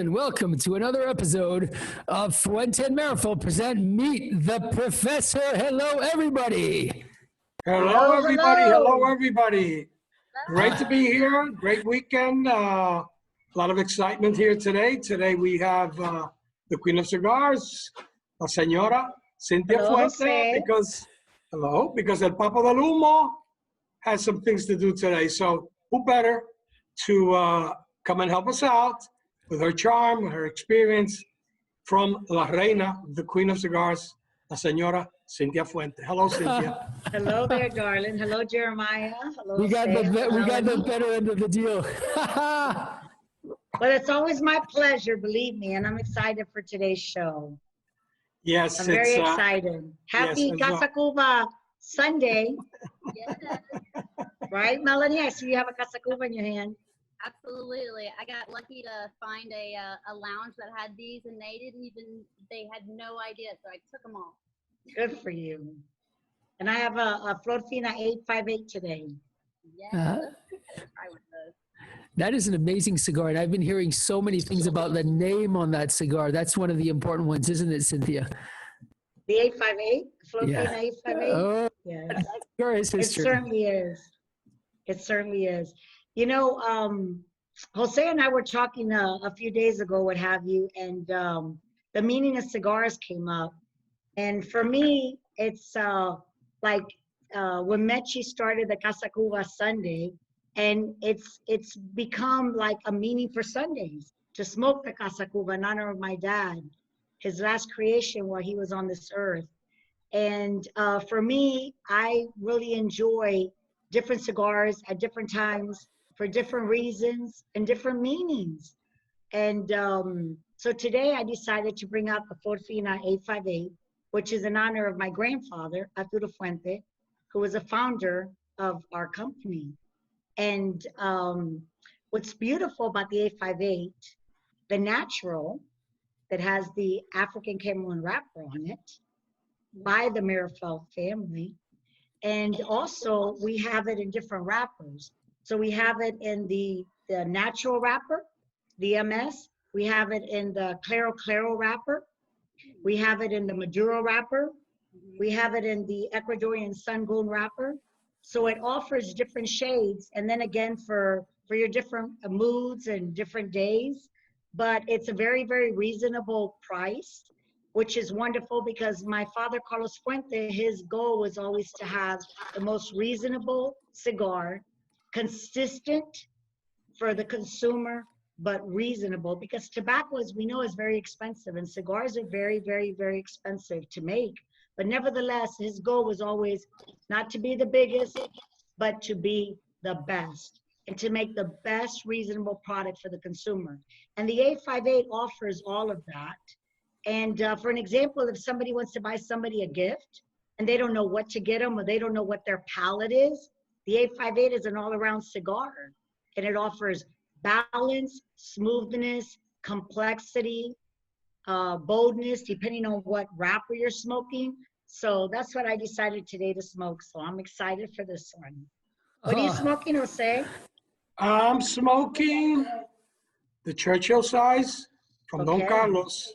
Welcome to another episode of Fuente and Meerapfel present Meet the Professor. Hello, everybody. Hello, everybody. Hello, everybody. Great to be here. Great weekend. A lot of excitement here today. Today we have the Queen of Cigars, La Señora Cynthia Fuente, because El Papo del Humo has some things to do today. So who better to come and help us out with her charm, her experience, from La Reina, the Queen of Cigars, La Señora Cynthia Fuente. Hello, Cynthia. Hello there, darling. Hello, Jeremiah. Hello, we got the better end of the deal. But it's always my pleasure, believe me, and I'm excited for today's show. Yes, I'm very excited. Happy Casa Cuba Sunday. Yes. Right, Melanie? I see you have a Casa Cuba in your hand. Absolutely. I got lucky to find a lounge that had these, and they had no idea, so I took them all. Good for you. And I have a Flor Fina 858 today. Yeah. Try one of those. That is an amazing cigar, and I've been hearing so many things about the name on that cigar. That's one of the important ones, isn't it, Cynthia? The 858? Flor Fina 858? Oh, yes. That cigar is history. It certainly is. It certainly is. You know, Jose and I were talking a few days ago, what have you, and the meaning of cigars came up. And for me, it's like when Mechi started the Casa Cuba Sunday, and it's become like a meaning for Sundays to smoke the Casa Cuba in honor of my dad, his last creation while he was on this earth. And for me, I really enjoy different cigars at different times, for different reasons and different meanings. And so today I decided to bring up the Flor Fina 858, which is in honor of my grandfather, Arturo Fuente, who was a founder of our company. And what's beautiful about the 858, the natural that has the African Cameroon wrapper on it by the Meerapfel family. And also we have it in different wrappers. So we have it in the natural wrapper, the MS. We have it in the Claro wrapper. We have it in the Maduro wrapper. We have it in the Ecuadorian Sun Gold wrapper. So it offers different shades. And then again, for your different moods and different days. But it's a very, very reasonable price, which is wonderful because my father, Carlos Fuente, his goal was always to have the most reasonable cigar, consistent for the consumer, but reasonable, because tobacco, as we know, is very expensive and cigars are very, very, very expensive to make. But nevertheless, his goal was always not to be the biggest, but to be the best and to make the best reasonable product for the consumer. And the 858 offers all of that. And for an example, if somebody wants to buy somebody a gift and they don't know what to get them or they don't know what their palate is, the 858 is an all-around cigar, and it offers balance, smoothness, complexity, boldness, depending on what wrapper you're smoking. So that's what I decided today to smoke. So I'm excited for this one. What are you smoking, Jose? I'm smoking the Churchill size from Don Carlos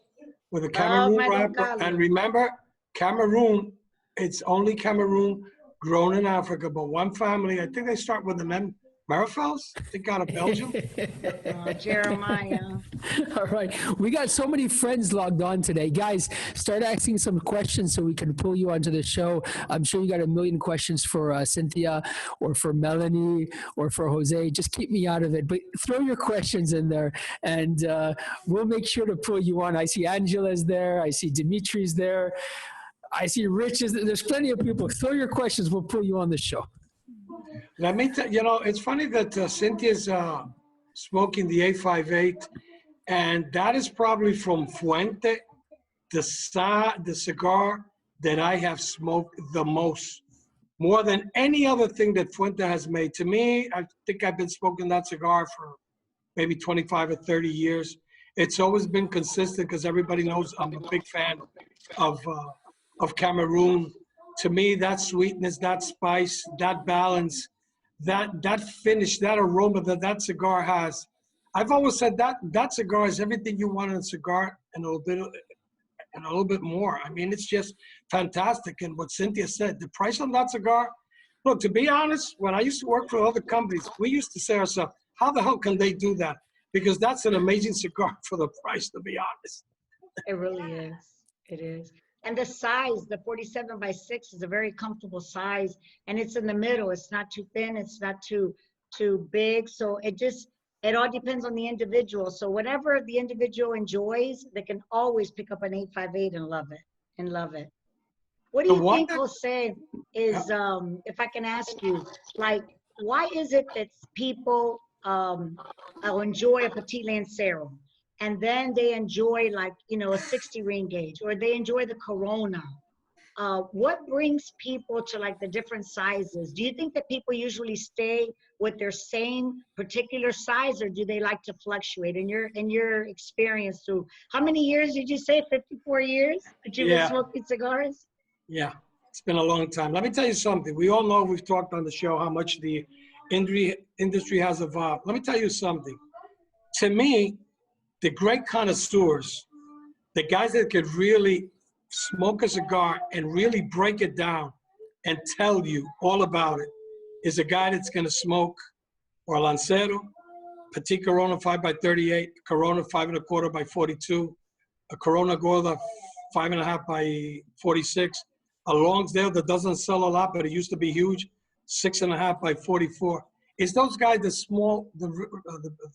with a Cameroon wrapper. And remember, Cameroon, it's only Cameroon grown in Africa, but one family, I think they start with an Meerapfels? I think out of Belgium. Jeremiah. All right. We got so many friends logged on today. Guys, start asking some questions so we can pull you onto the show. I'm sure you got a million questions for Cynthia or for Melanie or for Jose. Just keep me out of it. But throw your questions in there and we'll make sure to pull you on. I see Angela's there. I see Dimitri's there. I see Rich is there. There's plenty of people. Throw your questions. We'll pull you on the show. Let me tell you, know, it's funny that Cynthia's smoking the 858, and that is probably from Fuente, the cigar that I have smoked the most, more than any other thing that Fuente has made. To me, I think I've been smoking that cigar for maybe 25 or 30 years. It's always been consistent because everybody knows I'm a big fan of Cameroon. To me, that sweetness, that spice, that balance, that finish, that aroma that cigar has. I've always said that cigar is everything you want in a cigar and a little bit more. I mean, it's just fantastic. And what Cynthia said, the price on that cigar, look, to be honest, when I used to work for other companies, we used to say to ourselves, how the hell can they do that? Because that's an amazing cigar for the price, to be honest. It really is. It is. And the size, the 47 by 6 is a very comfortable size, and it's in the middle. It's not too thin. It's not too big. So it all depends on the individual. So whatever the individual enjoys, they can always pick up an 858 and love it. What do you think, Jose, is, if I can ask you, like, why is it that people enjoy a Petit Lancero? And then they enjoy, like, a 60 ring gauge, or they enjoy the Corona. What brings people to, like, the different sizes? Do you think that people usually stay with their same particular size, or do they like to fluctuate? In your experience, through how many years did you say? 54 years that you've been smoking cigars? Yeah, it's been a long time. Let me tell you something. We all know, we've talked on the show, how much the industry has evolved. Let me tell you something. To me, the great connoisseurs, the guys that could really smoke a cigar and really break it down and tell you all about it, is a guy that's going to smoke or Lancero, Petit Corona 5x38, Corona 5 1/4 by 42, a Corona Gorda 5 1/2 by 46, a Longsdale that doesn't sell a lot, but it used to be huge, 6 1/2 by 44. It's those guys, the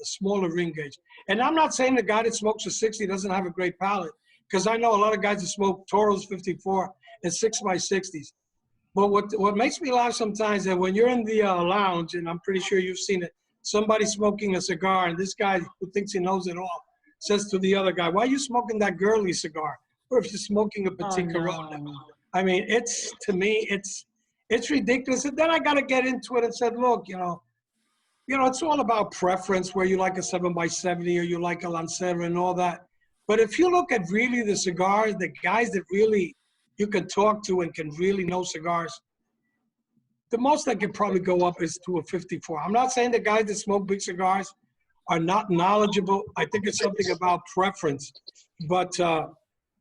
smaller ring gauge. And I'm not saying the guy that smokes a 60 doesn't have a great palate, because I know a lot of guys that smoke Toros 54 and 6x60s. But what makes me laugh sometimes is that when you're in the lounge, and I'm pretty sure you've seen it, somebody smoking a cigar, and this guy who thinks he knows it all says to the other guy, why are you smoking that girly cigar? Or if you're smoking a Petit Corona. I mean, to me, it's ridiculous. And then I got to get into it and said, look, it's all about preference, where you like a 7x70 or you like a Lancero and all that. But if you look at really the cigars, the guys that really you can talk to and can really know cigars, the most that could probably go up is to a 54. I'm not saying the guys that smoke big cigars are not knowledgeable. I think it's something about preference. But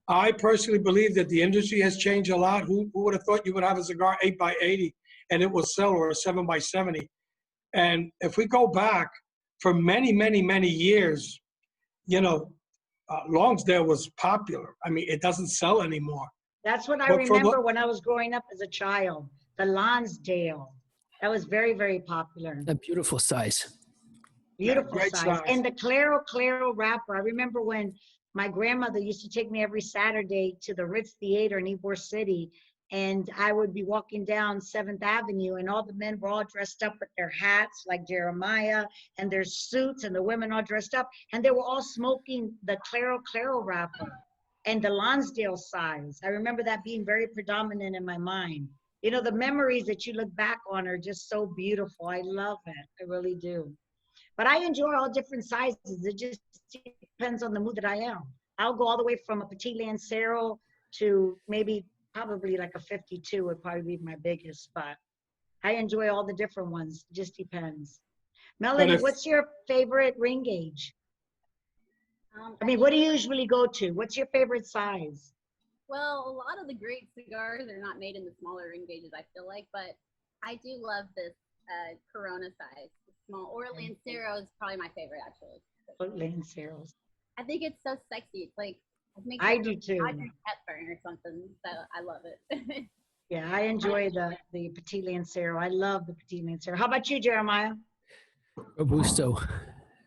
I personally believe that the industry has changed a lot. Who would have thought you would have a cigar 8x80 and it will sell, or a 7x70? And if we go back for many, many, many years, Longsdale was popular. I mean, it doesn't sell anymore. That's what I remember when I was growing up as a child. The Lonsdale. That was very, very popular. A beautiful size. Beautiful size. And the Claro wrapper. I remember when my grandmother used to take me every Saturday to the Ritz Theater in Ybor City. And I would be walking down 7th Avenue, and all the men were all dressed up with their hats like Jeremiah, and their suits, and the women all dressed up. And they were all smoking the Claro wrapper and the Lonsdale size. I remember that being very predominant in my mind. The memories that you look back on are just so beautiful. I love it. I really do. But I enjoy all different sizes. It just depends on the mood that I am. I'll go all the way from a Petit Lancero to probably like a 52 would probably be my biggest spot. I enjoy all the different ones. It just depends. Melanie, what's your favorite ring gauge? What do you usually go to? What's your favorite size? Well, a lot of the great cigars are not made in the smaller ring gauges, I feel like, but I do love this Corona size. small. Or Lancero is probably my favorite, actually. Lanceros. I think it's so sexy. It's like, it makes I it do too. I drink heartburn or something. So I love it. Yeah, I enjoy the Petit Lancero. I love the Petit Lancero. How about you, Jeremiah? Robusto,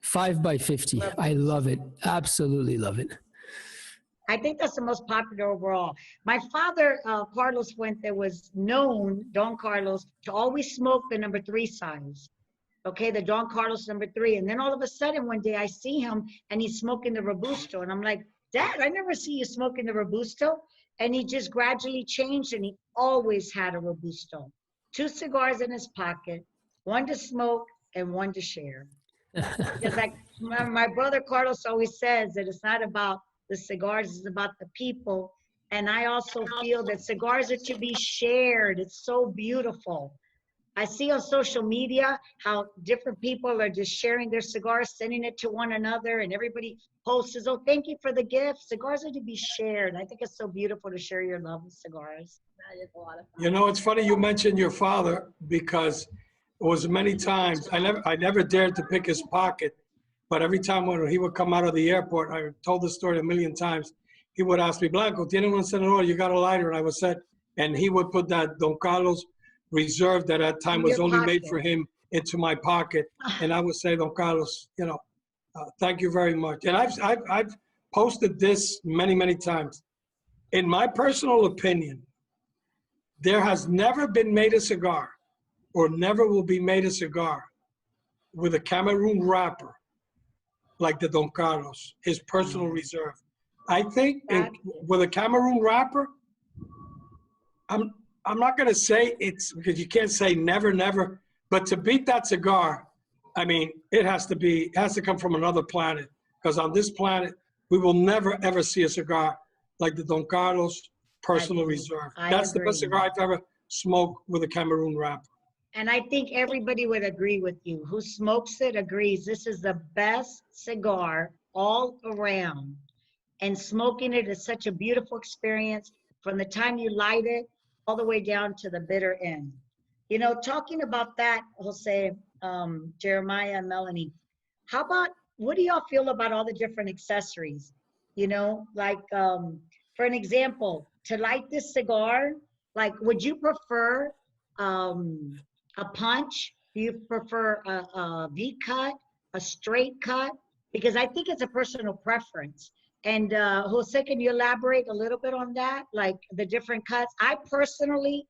5x50. I love it. Absolutely love it. I think that's the most popular overall. My father, Carlos Fuente, was known, Don Carlos, to always smoke the number 3 size. Okay, the Don Carlos number 3. And then all of a sudden one day I see him and he's smoking the Robusto. And I'm like, Dad, I never see you smoking the Robusto. And he just gradually changed and he always had a Robusto. 2 cigars in his pocket, 1 to smoke and 1 to share. Because like my brother Carlos always says that it's not about the cigars, it's about the people. And I also feel that cigars are to be shared. It's so beautiful. I see on social media how different people are just sharing their cigars, sending it to one another, and everybody posts, oh, thank you for the gift. Cigars are to be shared. I think it's so beautiful to share your love with cigars. That is a lot of fun. You know, it's funny you mentioned your father because it was many times, I never dared to pick his pocket, but every time when he would come out of the airport, I told the story a million times, he would ask me, Blanco, ¿tiene un encendedor? You got a lighter? And I would say, and he would put that Don Carlos Reserve that at that time was only made for him into my pocket. And I would say, Don Carlos, you know, thank you very much. And I've posted this many, many times. In my personal opinion, there has never been made a cigar or never will be made a cigar with a Cameroon wrapper like the Don Carlos, his personal reserve. I think with a Cameroon wrapper, I'm not going to say it's because you can't say never, never, but to beat that cigar, I mean, it has to come from another planet because on this planet, we will never, ever see a cigar like the Don Carlos personal reserve. That's the best cigar I've ever smoked with a Cameroon wrapper. And I think everybody would agree with you. Who smokes it agrees this is the best cigar all around. And smoking it is such a beautiful experience from the time you light it all the way down to the bitter end. You know, talking about that, Jose, Jeremiah and Melanie, what do y'all feel about all the different accessories? You know, like, for an example, to light this cigar, like, would you prefer a punch? Do you prefer a V-cut, a straight cut? Because I think it's a personal preference. And Jose, can you elaborate a little bit on that? Like the different cuts? I personally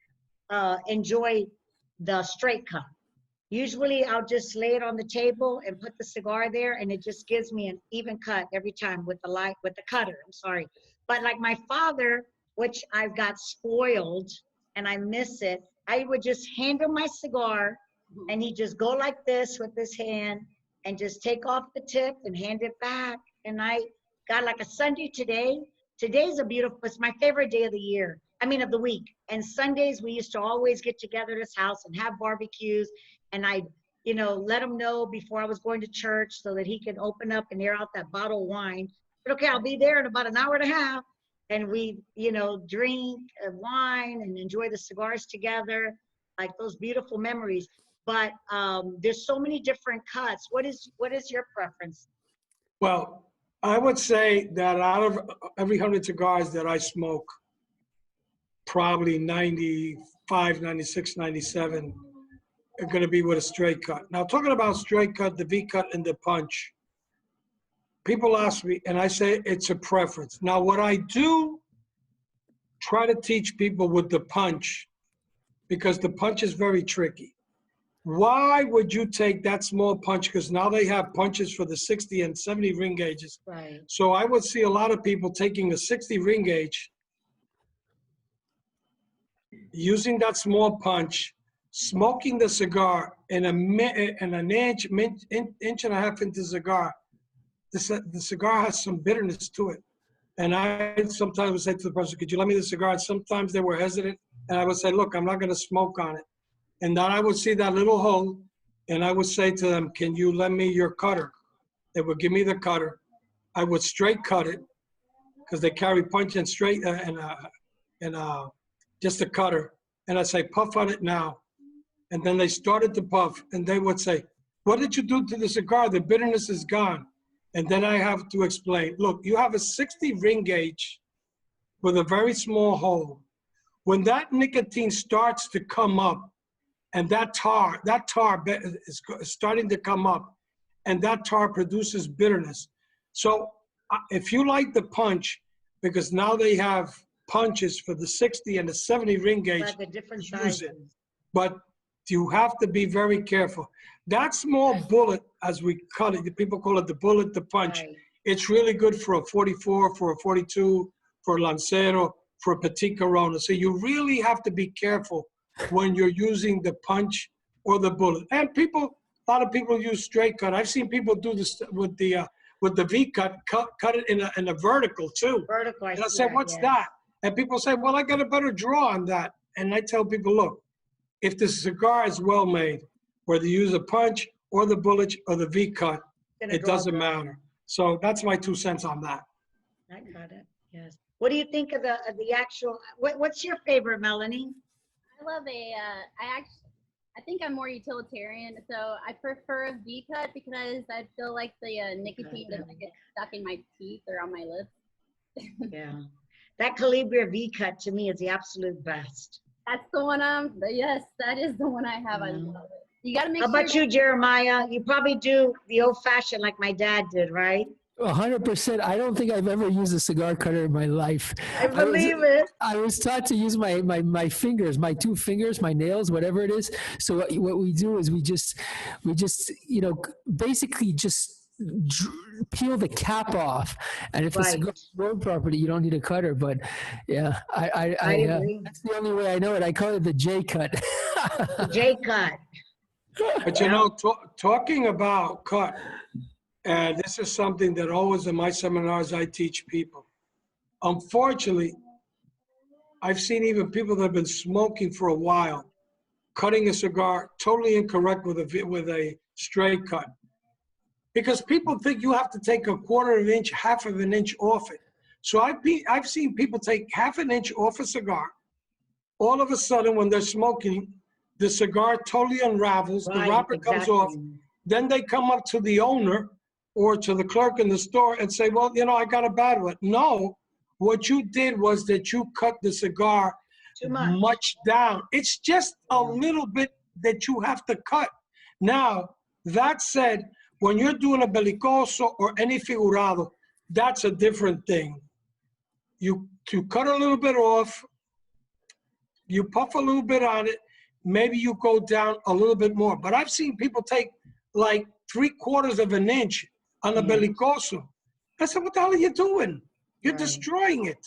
enjoy the straight cut. Usually I'll just lay it on the table and put the cigar there and it just gives me an even cut every time with the cutter, I'm sorry. But like my father, which I've got spoiled and I miss it, I would just hand him my cigar and he'd just go like this with his hand and just take off the tip and hand it back. And I got like a Sunday today. Today's it's my favorite day of the week. And Sundays we used to always get together at his house and have barbecues. And I, you know, let him know before I was going to church so that he can open up and air out that bottle of wine. But okay, I'll be there in about an hour and a half. And we, you know, drink wine and enjoy the cigars together, like those beautiful memories. But there's so many different cuts. What is your preference? Well, I would say that out of every 100 cigars that I smoke, probably 95, 96, 97 are going to be with a straight cut. Now, talking about straight cut, the V cut, and the punch, people ask me, and I say it's a preference. Now, what I do try to teach people with the punch, because the punch is very tricky. Why would you take that small punch? Because now they have punches for the 60 and 70 ring gauges. Right. So I would see a lot of people taking a 60 ring gauge, using that small punch, smoking the cigar in an inch and a half into the cigar. The cigar has some bitterness to it. And I sometimes would say to the person, could you let me the cigar? And sometimes they were hesitant. And I would say, look, I'm not going to smoke on it. And then I would see that little hole, and I would say to them, can you lend me your cutter? They would give me the cutter. I would straight cut it, because they carry punch and straight and just a cutter. And I'd say, puff on it now. And then they started to puff, and they would say, what did you do to the cigar? The bitterness is gone. And then I have to explain, look, you have a 60 ring gauge with a very small hole. When that nicotine starts to come up, and that tar is starting to come up, and that tar produces bitterness. So if you like the punch, because now they have punches for the 60 and the 70 ring gauge, But the different use sizes. it. But you have to be very careful. That small bullet, as we cut it, the people call it the bullet, the punch. Right. It's really good for a 44, for a 42, for a Lancero, for a Petit Corona. So you really have to be careful when you're using the punch or the bullet. And a lot of people use straight cut. I've seen people do this with the V cut it in a vertical too. Vertical, And I say, what's yeah. that? And people say, well, I got a better draw on that. And I tell people, look, if the cigar is well made, whether you use a punch or the bullet or the V cut, it doesn't matter. So that's my 2 cents on that. I got it. Yes. What do you think of the actual? What's your favorite, Melanie? I love I think I'm more utilitarian, so I prefer a V cut because I feel like the nicotine doesn't get stuck in my teeth or on my lips. Yeah. That Calibria V cut to me is the absolute best. That's the one yes, that is the one I have. I love it. You gotta make How sure. about you, Jeremiah? You probably do the old fashioned like my dad did, right? 100%. I don't think I've ever used a cigar cutter in my life. I believe it. I was taught to use my fingers, my 2 fingers, my nails, whatever it is. So what we do is we just basically just peel the cap off, and if the cigar is grown properly, you don't need a cutter. But yeah, I agree. that's the only way I know it. I call it the J cut. The J cut. But you know, talking about cut, and this is something that always in my seminars I teach people. Unfortunately, I've seen even people that have been smoking for a while, cutting a cigar totally incorrect with a straight cut. Because people think you have to take a quarter of an inch, half of an inch off it. So I've seen people take half an inch off a cigar. All of a sudden, when they're smoking, the cigar totally unravels, the wrapper comes off. Then they come up to the owner or to the clerk in the store and say, well, you know, I got a bad one. No, what you did was that you cut the cigar too much down. It's just a little bit that you have to cut. Now, that said, when you're doing a belicoso or any figurado, that's a different thing. You cut a little bit off, you puff a little bit on it, maybe you go down a little bit more. But I've seen people take like 3/4 of an inch on a belicoso. I said, what the hell are you doing? You're destroying it.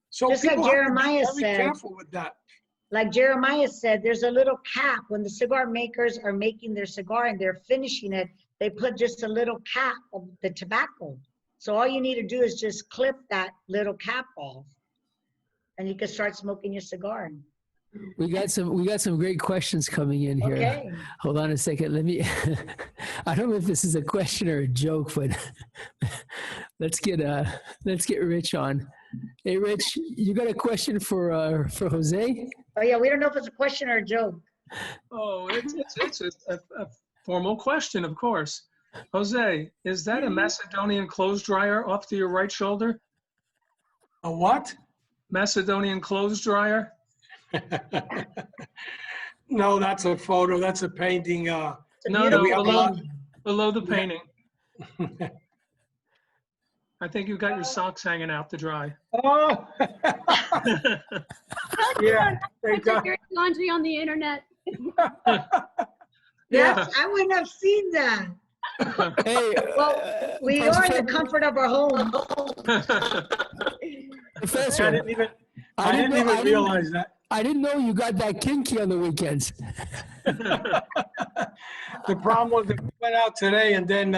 So just people like Jeremiah have to be very said, careful with that. like Jeremiah said, there's a little cap when the cigar makers are making their cigar and they're finishing it. They put just a little cap of the tobacco. So all you need to do is just clip that little cap off, and you can start smoking your cigar. We got some great questions coming in here. Okay. Hold on a second. Let me. I don't know if this is a question or a joke, but let's get Rich on. Hey, Rich, you got a question for Jose? Oh yeah, we don't know if it's a question or a joke. Oh, it's a formal question, of course. Jose, is that a Macedonian clothes dryer off to your right shoulder? A what? Macedonian clothes dryer? No, that's a photo. That's a painting. No, we have a lot. below the painting. I think you've got your socks hanging out to dry. Oh, yeah. I took your laundry on the internet. Yes, I wouldn't have seen that. Hey, Well, we are in the comfort of our home. Professor, I didn't even realize that. I didn't know you got that kinky on the weekends. The problem was that we went out today, and then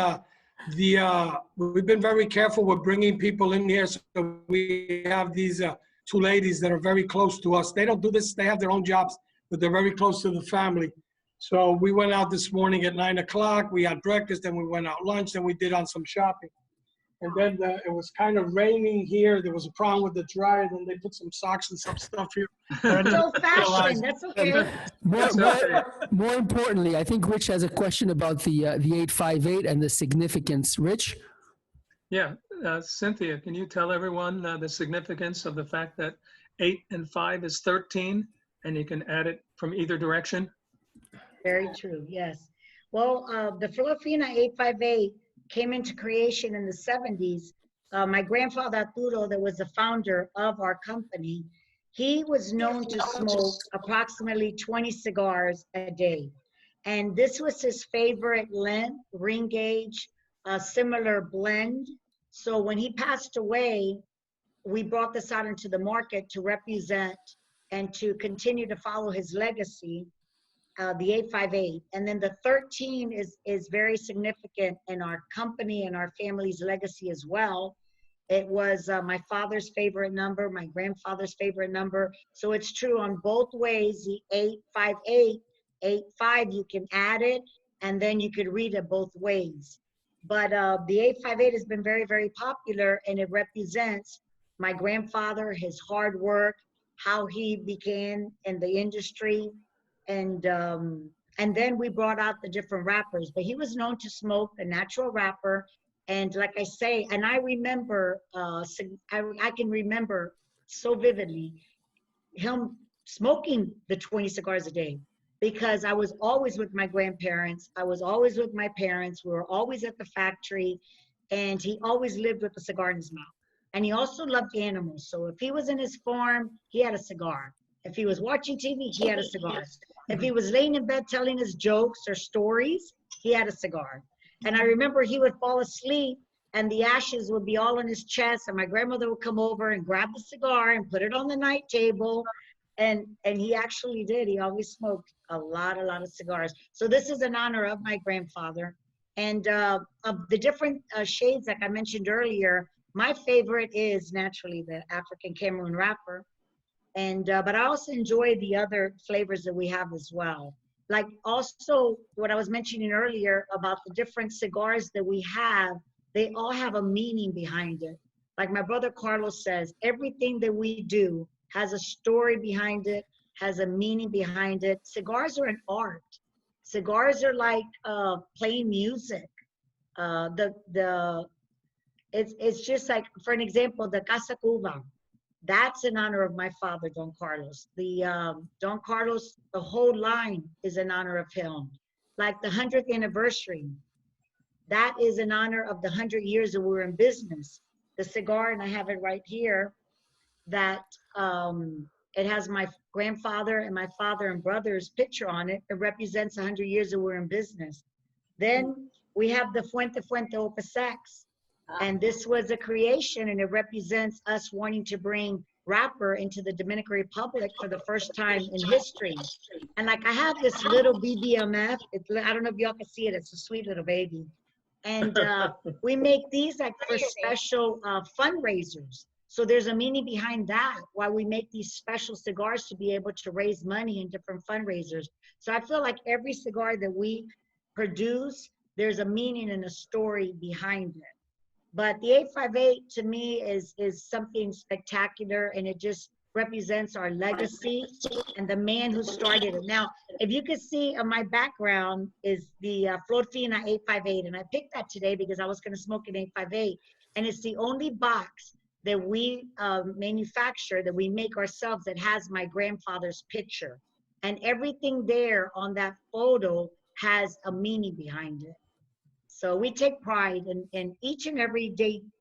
we've been very careful with bringing people in here. So we have these 2 ladies that are very close to us. They don't do this; they have their own jobs, but they're very close to the family. So we went out this morning at 9 o'clock. We had breakfast, then we went out lunch, then we did on some shopping. and then it was kind of raining here. There was a problem with the dryer. Then they put some socks and some stuff here. It's old-fashioned, that's okay. More importantly, I think Rich has a question about the 858 and the significance. Rich? Yeah, Cynthia, can you tell everyone the significance of the fact that 8 and 5 is 13, and you can add it from either direction? Very true, yes. Well, the Filipina 858 came into creation in the 70s. My grandfather Arturo, that was the founder of our company, he was known to smoke approximately 20 cigars a day. And this was his favorite length, ring gauge, a similar blend. So when he passed away, we brought this out into the market to represent and to continue to follow his legacy, the 858. And then the 13 is very significant in our company and our family's legacy as well. It was my father's favorite number, my grandfather's favorite number. So it's true on both ways, the 858, 85, you can add it, and then you could read it both ways. But the 858 has been very, very popular, and it represents my grandfather, his hard work, how he began in the industry, and then we brought out the different wrappers. But he was known to smoke a natural wrapper, and like I say, and I remember, I can remember so vividly him smoking the 20 cigars a day, because I was always with my grandparents. I was always with my parents. We were always at the factory, and he always lived with a cigar in his mouth. And he also loved animals. So if he was in his farm, he had a cigar. If he was watching TV, he had a cigar. If he was laying in bed telling his jokes or stories, he had a cigar. And I remember he would fall asleep and the ashes would be all on his chest, and my grandmother would come over and grab the cigar and put it on the night table. And he actually did. He always smoked a lot of cigars. So this is in honor of my grandfather. And of the different shades, like I mentioned earlier, my favorite is naturally the African Cameroon wrapper. And but I also enjoy the other flavors that we have as well. Like also what I was mentioning earlier about the different cigars that we have, they all have a meaning behind it. Like my brother Carlos says, everything that we do has a story behind it, has a meaning behind it. Cigars are an art. Cigars are like playing music. It's just like, for an example, the Casa Cuba. That's in honor of my father, Don Carlos. The Don Carlos, the whole line is in honor of him. Like the 100th anniversary, that is in honor of the 100 years that we were in business. The cigar, and I have it right here, that it has my grandfather and my father and brother's picture on it. It represents 100 years that we're in business. Then we have the Fuente Opus X. And this was a creation, and it represents us wanting to bring wrapper into the Dominican Republic for the first time in history. And like I have this little BBMF. I don't know if y'all can see it. It's a sweet little baby. And we make these like for special fundraisers. So there's a meaning behind that, why we make these special cigars to be able to raise money in different fundraisers. So I feel like every cigar that we produce, there's a meaning and a story behind it. But the 858 to me is something spectacular, and it just represents our legacy and the man who started it. Now, if you could see on my background is the Flor Fina 858, and I picked that today because I was going to smoke an 858, and it's the only box that we manufacture, that we make ourselves, that has my grandfather's picture. And everything there on that photo has a meaning behind it. So we take pride in each and every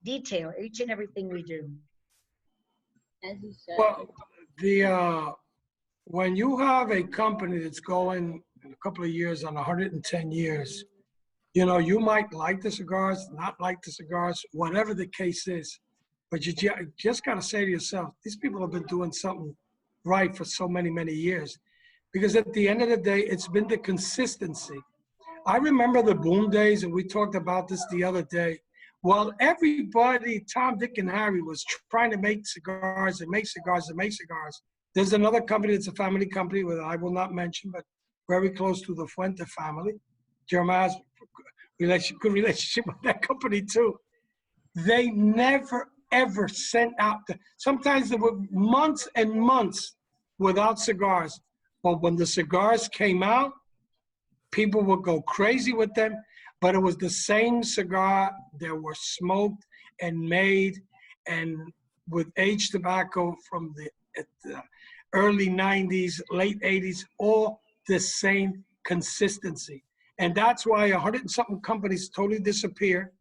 detail, each and everything we do. As you said. Well, when you have a company that's going in a couple of years on 110 years, you know, you might like the cigars, not like the cigars, whatever the case is, but you just got to say to yourself, these people have been doing something right for so many years. Because at the end of the day, it's been the consistency. I remember the boom days, and we talked about this the other day. While everybody, Tom, Dick, and Harry, was trying to make cigars and make cigars and make cigars, there's another company that's a family company that I will not mention, but very close to the Fuente family. Jeremiah has good relationship with that company too. They never, ever sent out, sometimes there were months and months without cigars. But when the cigars came out, people would go crazy with them, but it was the same cigar that were smoked and made and with aged tobacco from the early 90s, late 80s, all the same consistency. And that's why 100 and something companies totally disappear.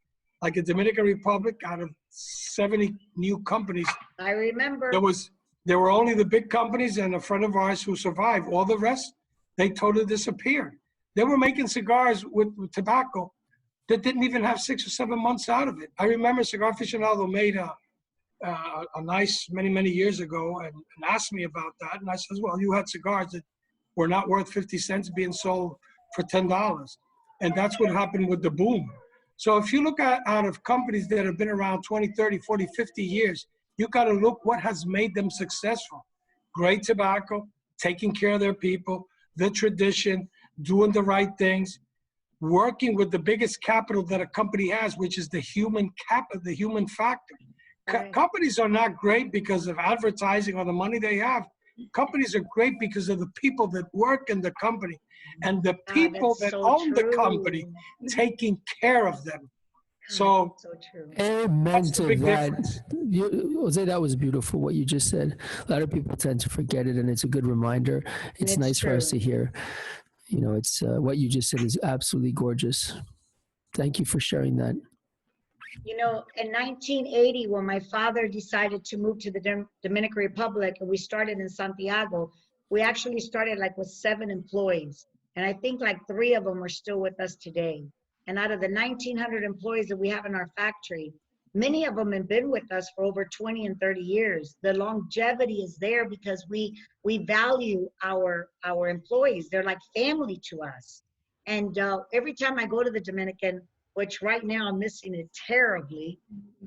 Like the Dominican Republic, out of 70 new companies, I remember. there were only the big companies and a friend of ours who survived. All the rest, they totally disappeared. They were making cigars with tobacco that didn't even have 6 or 7 months out of it. I remember Cigar Aficionado made a nice many years ago and asked me about that. And I said, well, you had cigars that were not worth 50 cents being sold for $10. And that's what happened with the boom. So if you look at out of companies that have been around 20, 30, 40, 50 years, you got to look what has made them successful. Great tobacco, taking care of their people, the tradition, doing the right things, working with the biggest capital that a company has, which is the human capital, the human factor. Companies are not great because of advertising or the money they have. Companies are great because of the people that work in the company and the people that own the company taking care of them. So true. Amen to big that. difference. Jose, that was beautiful what you just said. A lot of people tend to forget it, and it's a good reminder. It's nice for us to hear. You know, it's what you just said is absolutely gorgeous. Thank you for sharing that. You know, in 1980, when my father decided to move to the Dominican Republic and we started in Santiago, we actually started like with 7 employees. And I think like 3 of them are still with us today. And out of the 1,900 employees that we have in our factory, many of them have been with us for over 20 and 30 years. The longevity is there because we value our employees. They're like family to us. And every time I go to the Dominican, which right now I'm missing it terribly,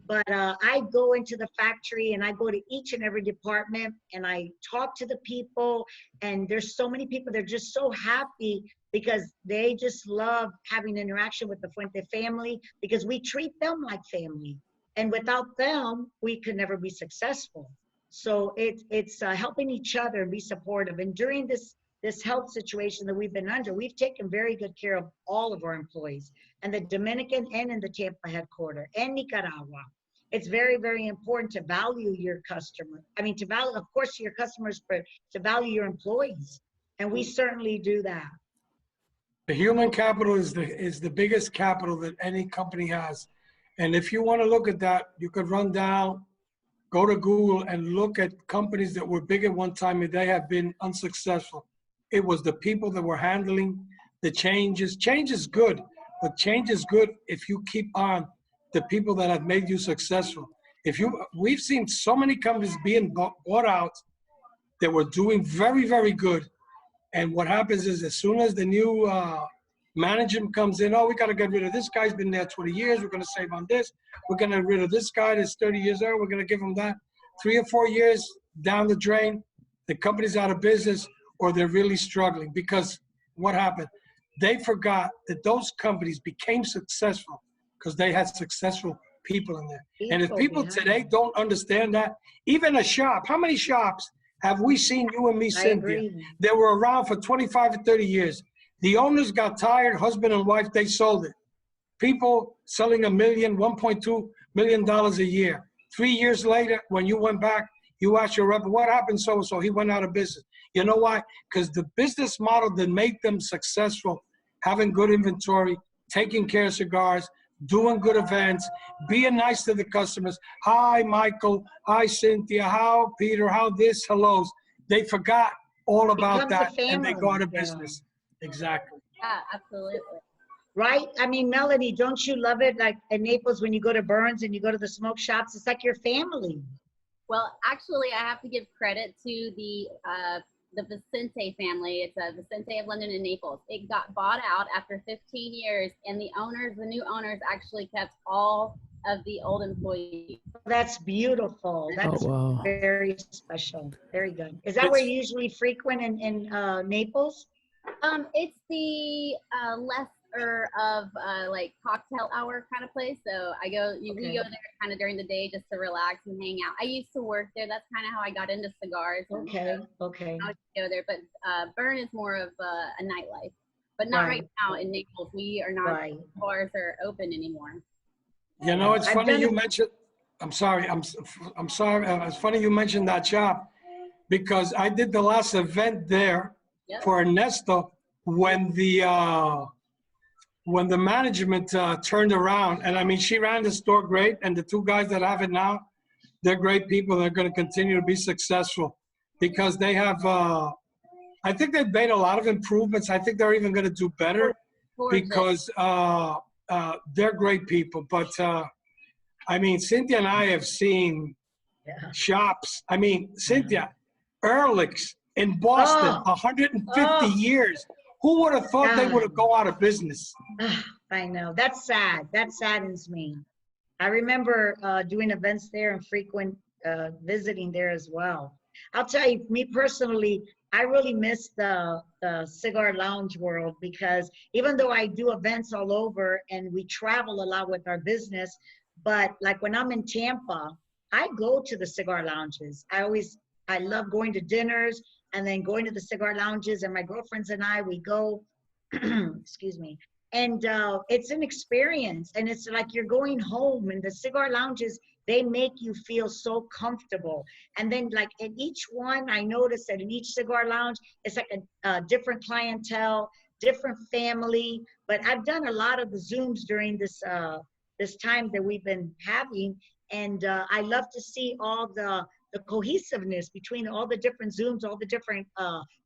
but I go into the factory and I go to each and every department and I talk to the people, and there's so many people, they're just so happy because they just love having interaction with the Fuente family because we treat them like family. And without them, we could never be successful. So it's helping each other and be supportive. And during this health situation that we've been under, we've taken very good care of all of our employees, and the Dominican and in the Tampa headquarters and Nicaragua. It's very, very important to value your customer. I mean, to value, of course, your customers, but to value your employees. And we certainly do that. The human capital is the biggest capital that any company has. And if you want to look at that, you could run down, go to Google and look at companies that were big at one time and they have been unsuccessful. It was the people that were handling the changes. Change is good, but change is good if you keep on the people that have made you successful. We've seen so many companies being bought out that were doing very, very good. And what happens is as soon as the new management comes in, oh, we got to get rid of this guy. He's been there 20 years. We're going to save on this. We're going to get rid of this guy that's 30 years old. We're going to give him that. 3 or 4 years down the drain, the company's out of business, or they're really struggling because what happened? They forgot that those companies became successful because they had successful people in there. And if people today don't understand that, even a shop, how many shops have we seen, you and me, Cynthia, that were around for 25 or 30 years? The owners got tired, husband and wife, they sold it. People selling $1 million, $1.2 million a year. 3 years later, when you went back, you asked your rep, what happened so-and-so? He went out of business. You know why? Because the business model that made them successful, having good inventory, taking care of cigars, doing good events, being nice to the customers. Hi, Michael. Hi, Cynthia. How, Peter? How this? Hellos. They forgot all about that and they go out of business. Exactly. Yeah, absolutely. Right? I mean, Melanie, don't you love it? Like in Naples, when you go to Burns and you go to the smoke shops, it's like your family. Well, actually, I have to give credit to the Vicente family. It's a Vicente of London and Naples. It got bought out after 15 years, and the new owners actually kept all of the old employees. That's beautiful. That's very special. Very good. Is that where you usually frequent in Naples? It's the less of like cocktail hour kind of place. So we go there kind of during the day just to relax and hang out. I used to work there. That's kind of how I got into cigars. Okay. I would go there, but Burn is more of a nightlife, but not right now in Naples. We are not, bars are open anymore. You know, it's funny you mentioned, I'm sorry. It's funny you mentioned that shop because I did the last event there for Ernesto when the management turned around. And I mean, she ran the store great. And the two guys that have it now, they're great people. They're going to continue to be successful because they have, I think they've made a lot of improvements. I think they're even going to do better because they're great people. But I mean, Cynthia and I have seen shops. I mean, Cynthia, Ehrlich's in Boston, 150 years. Who would have thought they would have go out of business? I know. That's sad. That saddens me. I remember doing events there and frequent visiting there as well. I'll tell you, me personally, I really miss the cigar lounge world because even though I do events all over and we travel a lot with our business, but like when I'm in Tampa, I go to the cigar lounges. I love going to dinners and then going to the cigar lounges, and my girlfriends and I, we go, excuse me. And it's an experience, and it's like you're going home, and the cigar lounges, they make you feel so comfortable. And then like in each one, I noticed that in each cigar lounge, it's like a different clientele, different family. But I've done a lot of the Zooms during this time that we've been having, and I love to see all the cohesiveness between all the different Zooms, all the different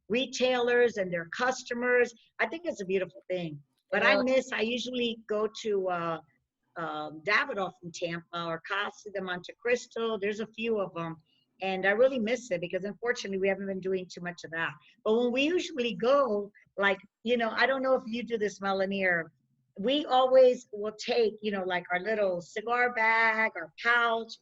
retailers and their customers. I think it's a beautiful thing. But I usually go to Davidoff in Tampa or Casa de Monte Cristo. There's a few of them. And I really miss it because unfortunately we haven't been doing too much of that. But when we usually go, like, you know, I don't know if you do this, Melanie, or we always will take, you know, like our little cigar bag, our pouch,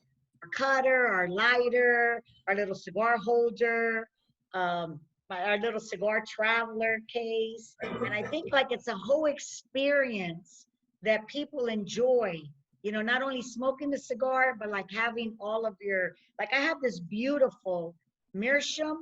our cutter, our lighter, our little cigar holder, our little cigar traveler case. And I think like it's a whole experience that people enjoy, you know, not only smoking the cigar, but like having all of your, like I have this beautiful Meerapfel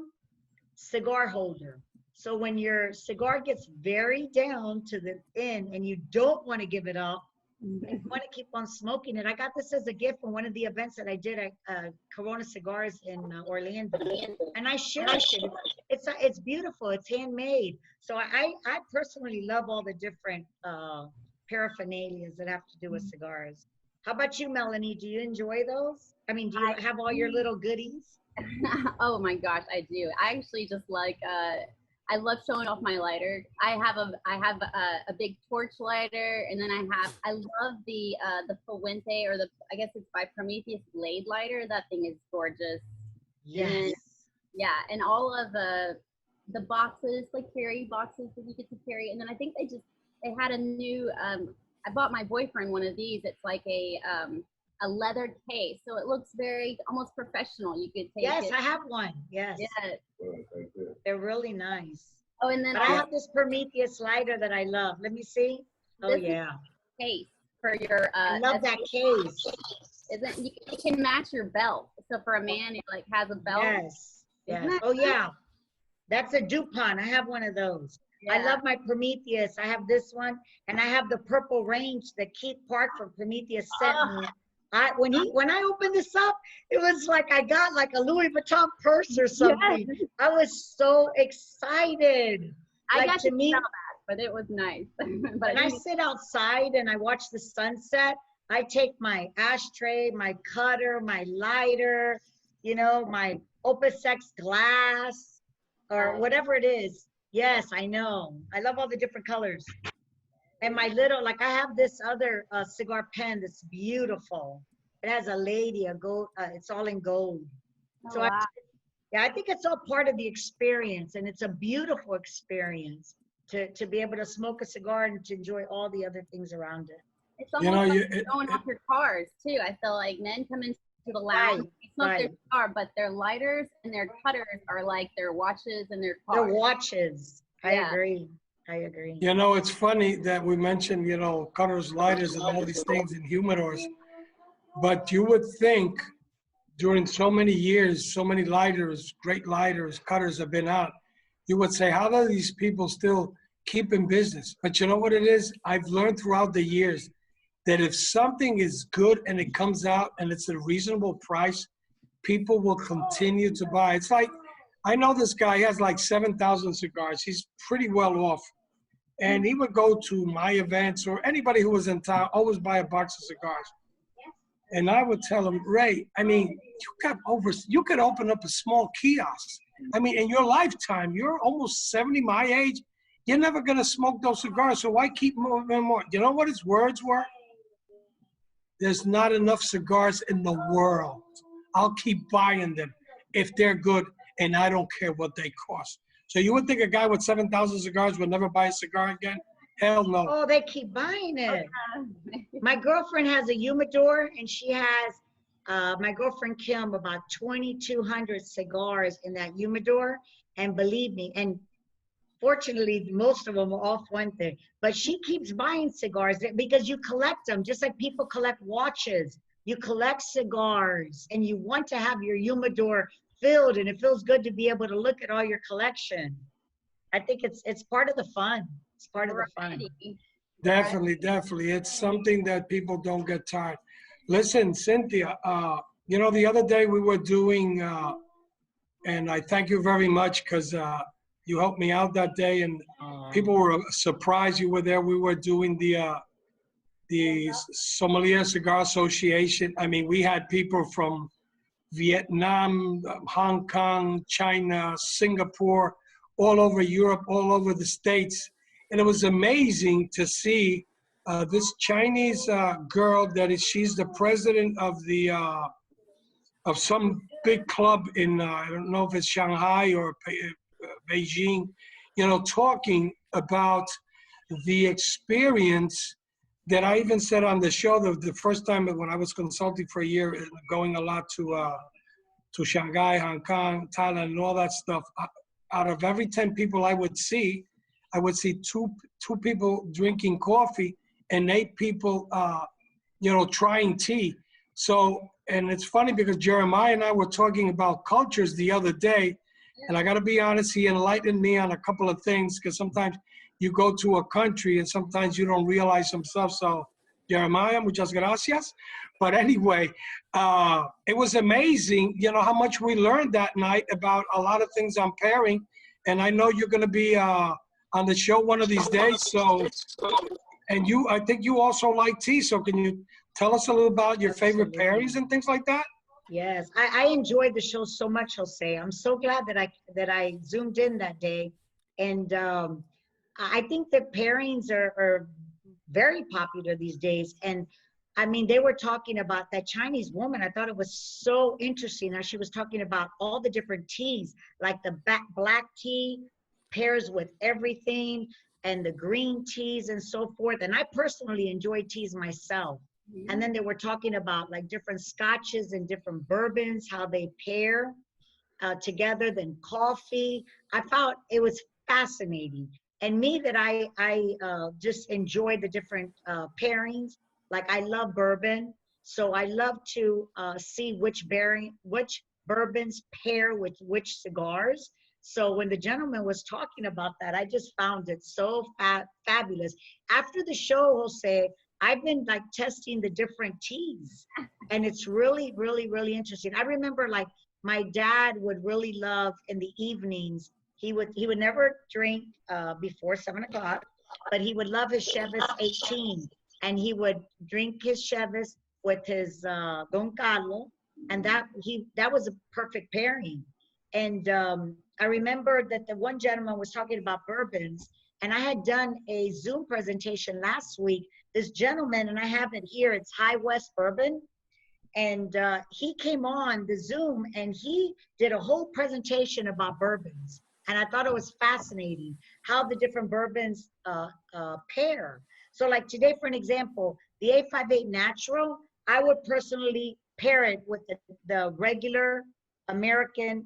cigar holder. So when your cigar gets very down to the end and you don't want to give it up, you want to keep on smoking it. I got this as a gift from one of the events that I did at Corona Cigars in Orlando, and I cherished it. It's beautiful. It's handmade. So I personally love all the different paraphernalias that have to do with cigars. How about you, Melanie? Do you enjoy those? I mean, do you have all your little goodies? Oh my gosh, I do. I actually just like I love showing off my lighter. I have a big torch lighter, and then I love the Fuente, or I guess it's by Prometheus blade lighter. That thing is gorgeous. Yes. And all of the boxes, like carry boxes that you get to carry. And then I think they had a new I bought my boyfriend one of these. It's like a leather case, so it looks very almost professional. You could take Yes, I have one. Yes. They're really nice. Oh, and then but I have this Prometheus lighter that I love. Let me see. Oh yeah. Case for your. I love that case. It can match your belt. So for a man who like has a belt. Yes. Oh yeah. That's a DuPont. I have one of those. Yeah. I love my Prometheus. I have this one, and I have the Purple Range that Keith Park from Prometheus sent me. When I opened this up, it was like I got like a Louis Vuitton purse or something. Yes. I was so excited. I got to meet that, but it was nice. But when I sit outside and I watch the sunset, I take my ashtray, my cutter, my lighter, you know, my Opus X glass or whatever it is. Yes, I know. I love all the different colors. And my little, like I have this other cigar pen that's beautiful. It has a lady, a gold, it's all in gold. Oh, so wow. I think it's all part of the experience, and it's a beautiful experience to be able to smoke a cigar and to enjoy all the other things around it. It's almost like going off your cars too. I feel like men come into the lounge, they smoke their cigar, but their lighters and their cutters are like their watches and their cars. Their watches, I agree. I agree. You know, it's funny that we mentioned, you know, cutters, lighters, and all these things in humidors, but you would think during so many years, so many lighters, great lighters, cutters have been out, you would say, how do these people still keep in business? But you know what it is? I've learned throughout the years that if something is good and it comes out and it's a reasonable price, people will continue to buy. It's like, I know this guy, he has like 7,000 cigars. He's pretty well off. And he would go to my events or anybody who was in town, always buy a box of cigars. And I would tell him, Ray, I mean, you could open up a small kiosk. I mean, in your lifetime, you're almost 70, my age. You're never going to smoke those cigars, so why keep moving more? You know what his words were? There's not enough cigars in the world. I'll keep buying them if they're good, and I don't care what they cost. So you would think a guy with 7,000 cigars would never buy a cigar again? Hell no. Oh, they keep buying it. My girlfriend has a humidor, and she has, my girlfriend Kim, about 2,200 cigars in that humidor. And believe me, and fortunately, most of them are all Fuente, but she keeps buying cigars because you collect them, just like people collect watches. You collect cigars, and you want to have your humidor filled, and it feels good to be able to look at all your collection. I think it's part of the fun. It's part of the fun. Definitely, definitely. It's something that people don't get tired. Listen, Cynthia, you know, the other day we were doing, and I thank you very much because you helped me out that day, and people were surprised you were there. We were doing the Sommelier Cigar Association. I mean, we had people from Vietnam, Hong Kong, China, Singapore, all over Europe, all over the States. And it was amazing to see this Chinese girl she's the president of of some big club in, I don't know if it's Shanghai or Beijing, you know, talking about the experience that I even said on the show the first time when I was consulting for a year, going a lot to Shanghai, Hong Kong, Thailand, and all that stuff. Out of every 10 people I would see two people drinking coffee and 8 people, you know, trying tea. So, and it's funny because Jeremiah and I were talking about cultures the other day, and I got to be honest, he enlightened me on a couple of things because sometimes you go to a country and sometimes you don't realize some stuff. So, Jeremiah, muchas gracias. But anyway, it was amazing, you know, how much we learned that night about a lot of things on pairing. And I know you're going to be on the show one of these days. So, and I think you also like tea. So can you tell us a little about your favorite pairings and things like that? Yes, I enjoyed the show so much, Jose. I'm so glad that I zoomed in that day. And I think that pairings are very popular these days. And I mean, they were talking about that Chinese woman. I thought it was so interesting how she was talking about all the different teas, like the black tea pairs with everything, and the green teas and so forth. And I personally enjoy teas myself. And then they were talking about like different scotches and different bourbons, how they pair together, then coffee. I found it was fascinating. And me that I just enjoy the different pairings. Like I love bourbon, so I love to see which bourbons pair with which cigars. So when the gentleman was talking about that, I just found it so fabulous. After the show, Jose, I've been like testing the different teas, and it's really, really, really interesting. I remember like my dad would really love in the evenings. He would never drink before 7 o'clock, but he would love his Chevis 18. And he would drink his Chevis with his Don Carlo, and that was a perfect pairing. And I remember that the one gentleman was talking about bourbons, and I had done a Zoom presentation last week. This gentleman, and I have it here, it's High West Bourbon, and he came on the Zoom and he did a whole presentation about bourbons. And I thought it was fascinating how the different bourbons pair. So like today, for an example, the 858 Natural, I would personally pair it with the regular American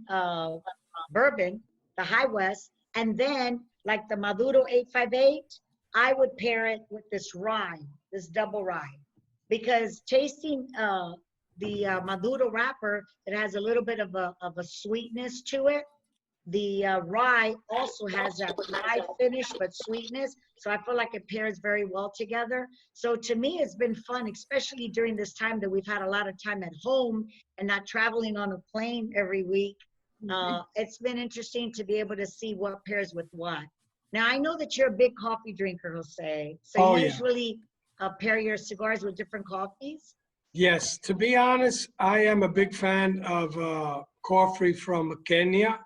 bourbon, the High West, and then like the Maduro 858, I would pair it with this rye, this double rye, because tasting the Maduro wrapper, it has a little bit of a sweetness to it. The rye also has that rye finish, but sweetness. So I feel like it pairs very well together. So to me, it's been fun, especially during this time that we've had a lot of time at home and not traveling on a plane every week. It's been interesting to be able to see what pairs with what. Now, I know that you're a big coffee drinker, Jose. So you usually pair your cigars with different coffees? Yes, to be honest, I am a big fan of coffee from Kenya.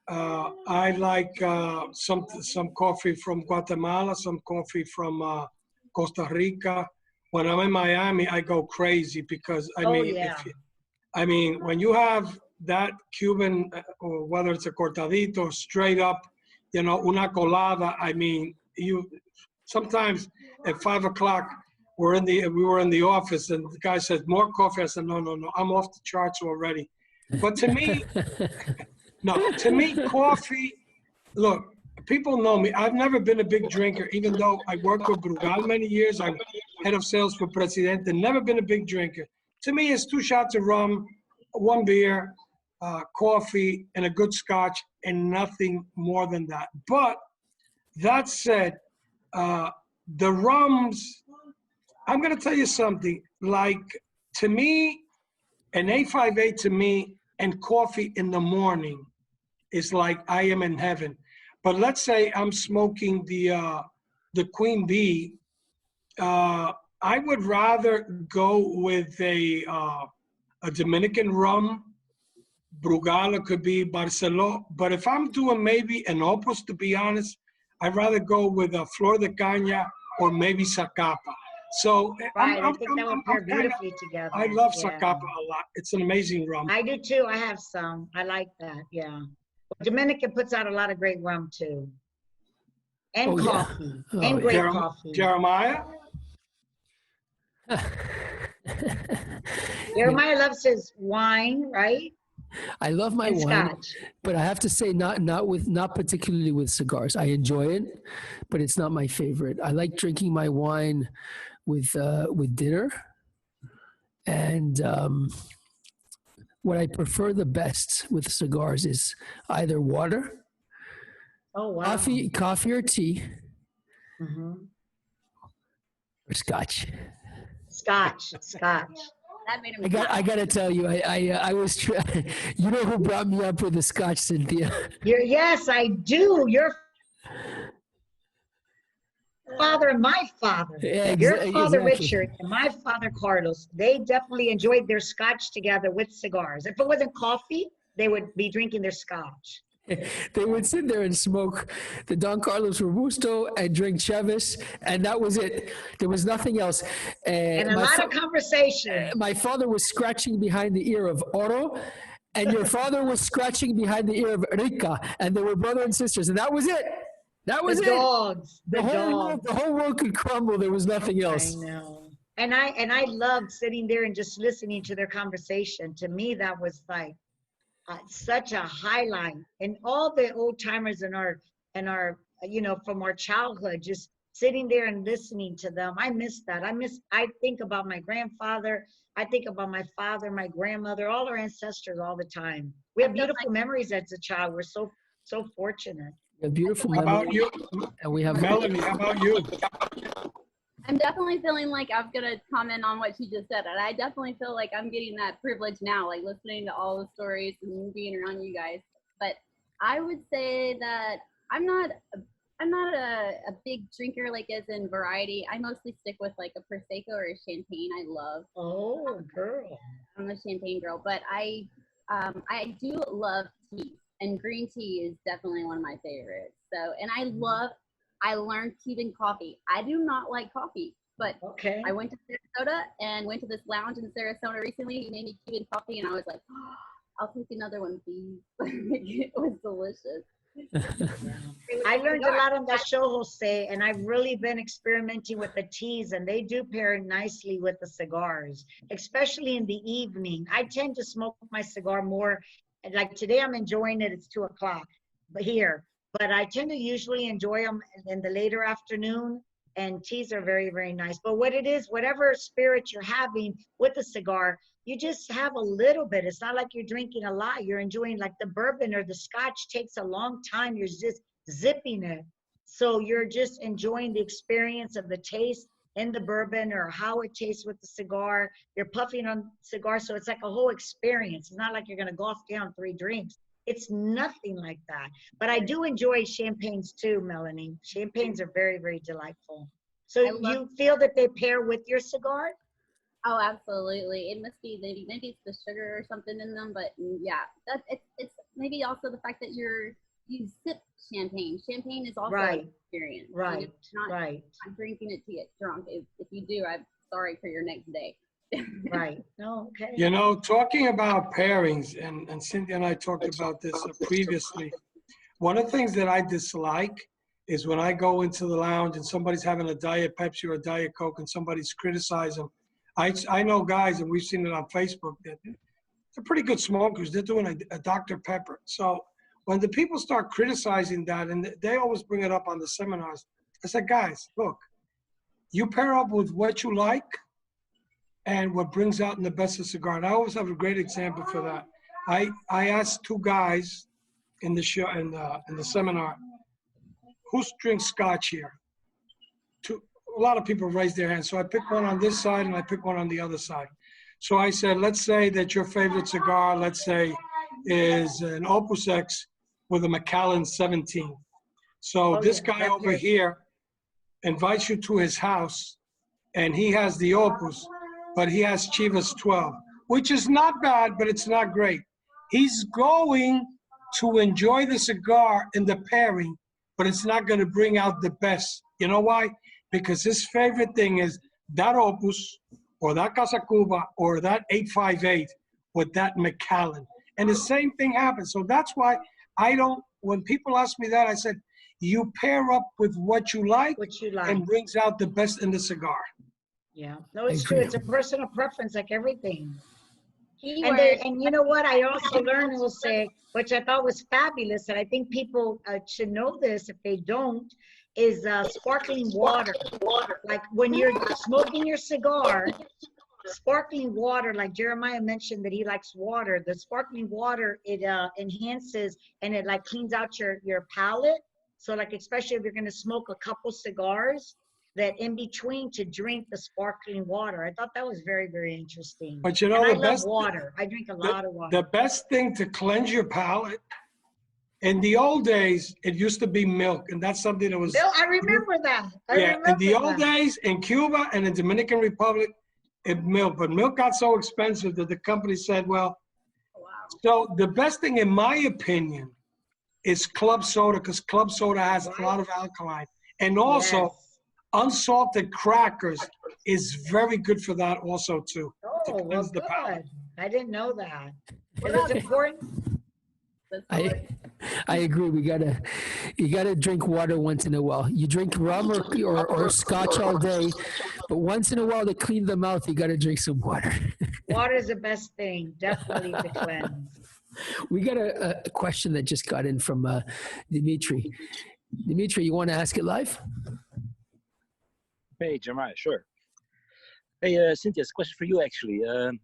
I like some coffee from Guatemala, some coffee from Costa Rica. When I'm in Miami, I go crazy because I mean, when you have that Cuban, or whether it's a cortadito, straight up, you know, una colada. I mean, you sometimes at 5 o'clock we were in the office and the guy said more coffee. I said no, I'm off the charts already. But to me. No, to me, coffee, look, people know me. I've never been a big drinker, even though I worked with Brugal many years. I'm head of sales for Presidente, never been a big drinker. To me, it's 2 shots of rum, 1 beer, coffee, and a good scotch, and nothing more than that. But that said, the rums, I'm going to tell you something. Like, to me, an 858 to me and coffee in the morning is like I am in heaven. But let's say I'm smoking the Queen Bee. I would rather go with a Dominican rum. Brugal could be Barceló. But if I'm doing maybe an Opus, to be honest, I'd rather go with a Flor de Caña or maybe Zacapa. So right, I think that would pair beautifully together. I love Zacapa a lot. It's an amazing rum. I do too. I have some. I like that. Yeah. Dominican puts out a lot of great rum too, and coffee, and great coffee. Jeremiah? Jeremiah loves his wine, right? I love my wine, but I have to say, not particularly with cigars. I enjoy it, but it's not my favorite. I like drinking my wine with dinner, and what I prefer the best with cigars is either water, coffee or tea, or scotch. Scotch. That made him I got to tell you, I was you know who brought me up with the scotch, Cynthia? Yes, I do. Your father and my father. Yeah, your father, exactly. Richard, and my father, Carlos, they definitely enjoyed their scotch together with cigars. If it wasn't coffee, they would be drinking their scotch. They would sit there and smoke the Don Carlos Robusto and drink Chevis, and that was it. There was nothing else. And a lot of conversation. My father was scratching behind the ear of Oro, and your father was scratching behind the ear of Rica, and they were brother and sisters, and that was it. That was it. Dogs. The whole world could crumble. There was nothing else. I know. And I loved sitting there and just listening to their conversation. To me, that was like such a highlight. And all the old timers in our you know, from our childhood, just sitting there and listening to them. I miss that. I think about my grandfather. I think about my father, my grandmother, all our ancestors all the time. We have beautiful memories as a child. We're so fortunate. A beautiful memory. How about you? And we have Melanie, how about you? I'm definitely feeling like I'm gonna comment on what she just said, and I definitely feel like I'm getting that privilege now, like listening to all the stories and being around you guys. But I would say that I'm not a big drinker, like as in variety. I mostly stick with like a Prosecco or a Champagne. I love. Oh, girl. I'm a Champagne girl, but I do love tea, and green tea is definitely one of my favorites. So, and I learned Cuban coffee. I do not like coffee, but I went to Sarasota and went to this lounge in Sarasota recently. He made me Cuban coffee, and I was like, oh, I'll take another one, please. It was delicious. I learned a lot on that show, Jose, and I've really been experimenting with the teas, and they do pair nicely with the cigars, especially in the evening. I tend to smoke my cigar more. Like today, I'm enjoying it. It's 2 o'clock, but here. but I tend to usually enjoy them in the later afternoon, and teas are very, very nice. But what it is, whatever spirit you're having with the cigar, you just have a little bit. It's not like you're drinking a lot. You're enjoying, like the bourbon or the scotch takes a long time. You're just zipping it. So you're just enjoying the experience of the taste in the bourbon or how it tastes with the cigar. You're puffing on cigar, so it's like a whole experience. It's not like you're going to golf down 3 drinks. It's nothing like that. But I do enjoy champagnes too, Melanie. Champagnes are very, very delightful. So you feel that they pair with your cigar? Oh, absolutely. It must be maybe it's the sugar or something in them, but yeah, it's maybe also the fact that you sip champagne. Champagne is also an experience. Right. Not drinking it to get drunk. If you do, I'm sorry for your next day. Right. No, okay. You know, talking about pairings, and Cynthia and I talked about this previously. One of the things that I dislike is when I go into the lounge and somebody's having a Diet Pepsi or a Diet Coke and somebody's criticizing. I know guys, and we've seen it on Facebook, that they're pretty good smokers. They're doing a Dr. Pepper. So when the people start criticizing that, and they always bring it up on the seminars, I said, guys, look, you pair up with what you like and what brings out in the best of cigar. And I always have a great example for that. I asked 2 guys in the show, in the seminar, who drinks scotch here? A lot of people raised their hands. So I picked one on this side and I picked one on the other side. So I said, let's say that your favorite cigar, let's say, is an Opus X with a Macallan 17. So this guy over here invites you to his house and he has the Opus, but he has Chivas 12, which is not bad, but it's not great. He's going to enjoy the cigar in the pairing, but it's not going to bring out the best. You know why? Because his favorite thing is that Opus or that Casa Cuba or that 858 with that Macallan. And the same thing happens. So that's why when people ask me that, I said, you pair up with what you like, and brings out the best in the cigar. Yeah, no, it's true. It's a personal preference, like everything. And you know what? I also learned, Jose, which I thought was fabulous, and I think people should know this if they don't, is sparkling water. Like when you're smoking your cigar, sparkling water, like Jeremiah mentioned that he likes water. The sparkling water, it enhances and it like cleans out your palate. So like, especially if you're going to smoke a couple cigars, that in between to drink the sparkling water. I thought that was very, very interesting. But you know, I love water. I drink a lot of water. The best thing to cleanse your palate, in the old days, it used to be milk, and that's something that was. I remember that. In the old days, in Cuba and in Dominican Republic, milk. But milk got so expensive that the company said, well, so the best thing, in my opinion, is club soda, because club soda has a lot of alkaline. And also, unsalted crackers is very good for that also, too. Oh, well, good. I didn't know that. Is it important? I agree. You gotta drink water once in a while. You drink rum or scotch all day, but once in a while to clean the mouth, you gotta drink some water. Water is the best thing, definitely, to cleanse. We got a question that just got in from Dimitri. Dimitri, you want to ask it live? Hey, Jeremiah, sure. Hey, Cynthia, it's a question for you, actually.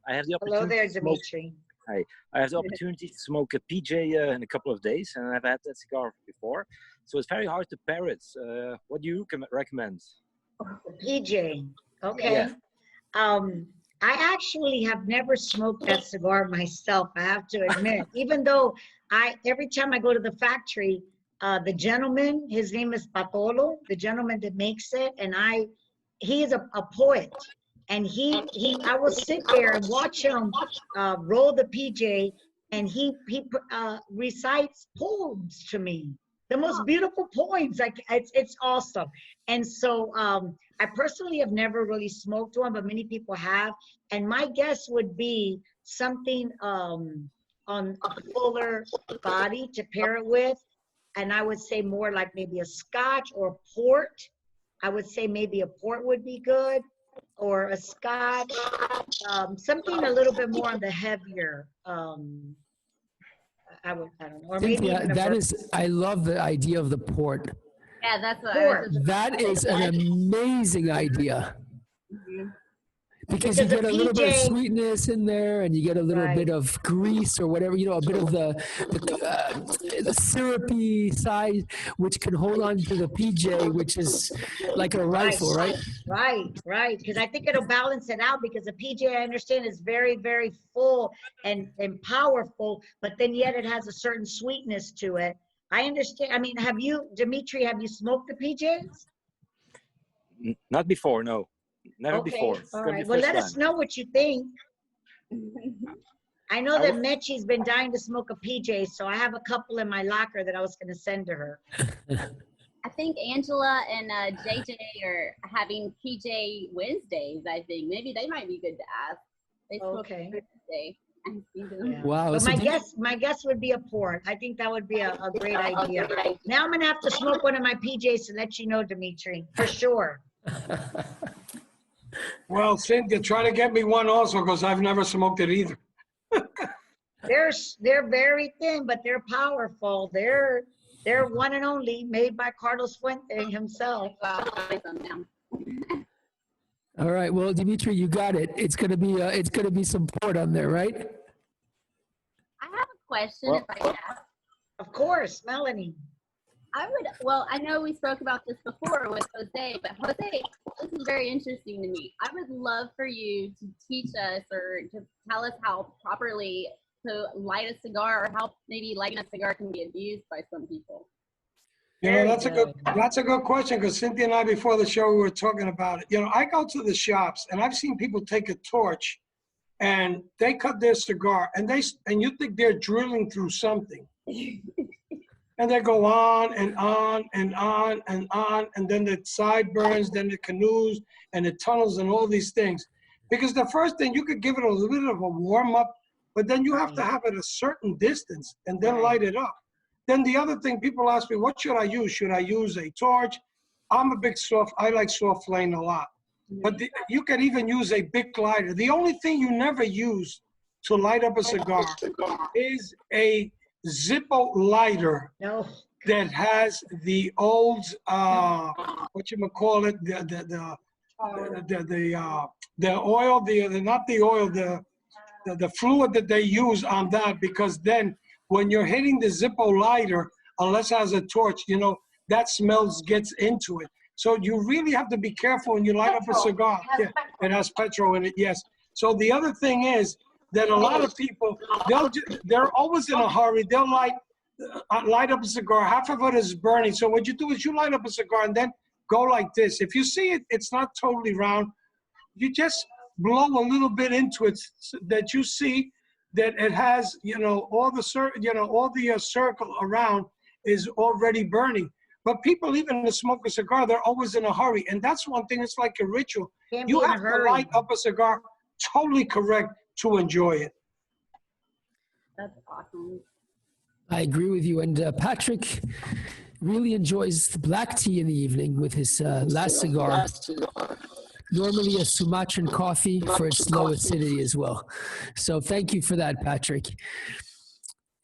I have the opportunity. Hello there, Dimitri. Hi. I have the opportunity to smoke a PJ in a couple of days, and I've had that cigar before. So it's very hard to pair it. What do you recommend? PJ, okay. Yeah. I actually have never smoked that cigar myself, I have to admit. Even though every time I go to the factory, the gentleman, his name is Papo, the gentleman that makes it, and he is a poet. And I will sit there and watch him roll the PJ, and he recites poems to me, the most beautiful poems. Like it's awesome. And so I personally have never really smoked one, but many people have. And my guess would be something on a fuller body to pair it with. And I would say more like maybe a scotch or port. I would say maybe a port would be good. Or a scotch, something a little bit more on the heavier I would, I don't know, or maybe Cynthia, even a that bourbon. is, I love the idea of the port. Yeah, that's what I was Port. just That is an amazing idea. Mhm. Because you Because a get a little bit of PJ, sweetness in there, and you get a little right, bit of grease or whatever, you know, a bit of the syrupy side, which can hold on to the PJ, which is like a right, rifle, right? right. Because I think it'll balance it out because a PJ, I understand, is very, very full and powerful, but then yet it has a certain sweetness to it. I understand. I mean, Dimitri, have you smoked the PJs? Not before, no. Never Okay, before. It's all gonna be right. Well, first let us time. know what you think. I know I that will- Mechi's been dying to smoke a PJ, so I have a couple in my locker that I was going to send to her. I think Angela and JJ are having PJ Wednesdays. I think maybe they might be good to ask. They smoke Okay. Wednesday. I see them. Yeah. Wow. But So my guess would be a port. I think that would be a great idea. Now I'm gonna have to smoke one of my PJs to let you know, Dimitri, for sure. Well, Cynthia, try to get me one also, because I've never smoked it either. They're very thin, but they're powerful. They're one and only, made by Carlos Fuente himself. Well, I'll write them down. all right. Well, Dimitri, you got it. It's gonna be some port on there, right? I have a question Well- if I can ask. Of course, Melanie. Well, I know we spoke about this before with Jose, but Jose, this is very interesting to me. I would love for you to teach us or to tell us how properly to light a cigar, or how maybe lighting a cigar can be abused by some people. You know, Very that's a good question, because Cynthia and I, before the show, we were talking about it. You know, I go to the shops and I've seen people take a torch and they cut their cigar and you think they're drilling through something. And they go on and on and on and on, and then the sideburns, then the canoes and the tunnels and all these things. Because the first thing, you could give it a little bit of a warm up, but then you have to have it a certain distance and then light it up. Then the other thing, people ask me, what should I use? Should I use a torch? I'm a big I like soft flame a lot. But you can even use a big lighter. The only thing you never use to light up a cigar is a Zippo lighter No. that has the old what you call it, the oil, not the oil, the fluid that they use on that, because then when you're hitting the Zippo lighter, unless it has a torch, you know, that smells gets into it. So you really have to be careful when you light up a cigar. Yeah, it has petrol in it, yes. So the other thing is that a lot of people, they're always in a hurry. They'll light up a cigar, half of it is burning. So what you do is you light up a cigar and then go like this. If you see it, it's not totally round, you just blow a little bit into it so that you see that it has, you know, all the circle around is already burning. But people, even to smoke a cigar, they're always in a hurry. And that's one thing, it's like a ritual. Can't be You in a have to hurry. light up a cigar totally correct to enjoy it. That's awesome. I agree with you. And Patrick really enjoys the black tea in the evening with his last cigar. Normally a Sumatran coffee for its low acidity as well. So thank you for that, Patrick.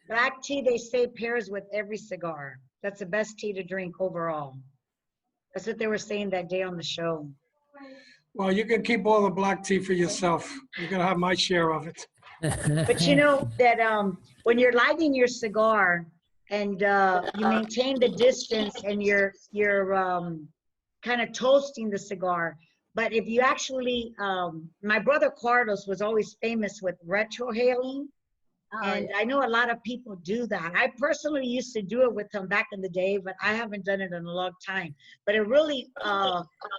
Black tea, they say, pairs with every cigar. That's the best tea to drink overall. That's what they were saying that day on the show. Well, you can keep all the black tea for yourself. You're gonna have my share of it. But you know that when you're lighting your cigar and you maintain the distance and you're kind of toasting the cigar, but if you actually, my brother Carlos was always famous with retrohaling. And I know a lot of people do that. I personally used to do it with him back in the day, but I haven't done it in a long time. But it really,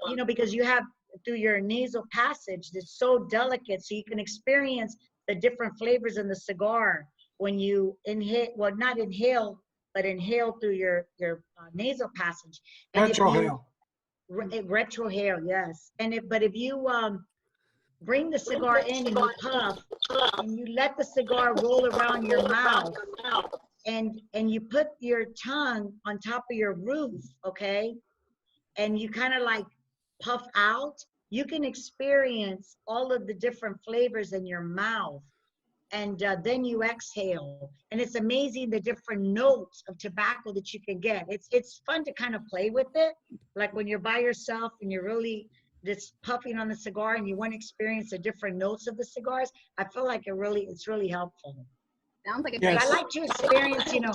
you know, because you have through your nasal passage, it's so delicate, so you can experience the different flavors in the cigar when you inhale, well, not inhale, but inhale through your nasal passage. And Retrohale. Retrohale, yes. But if you bring the cigar in and you puff, and you let the cigar roll around your mouth, and you put your tongue on top of your roof, okay, and you kind of like puff out, you can experience all of the different flavors in your mouth. and then you exhale. And it's amazing the different notes of tobacco that you can get. It's fun to kind of play with it. Like when you're by yourself and you're really just puffing on the cigar and you want to experience the different notes of the cigars, I feel like it's really helpful. Sounds like a Yes. great. I like to experience, you know,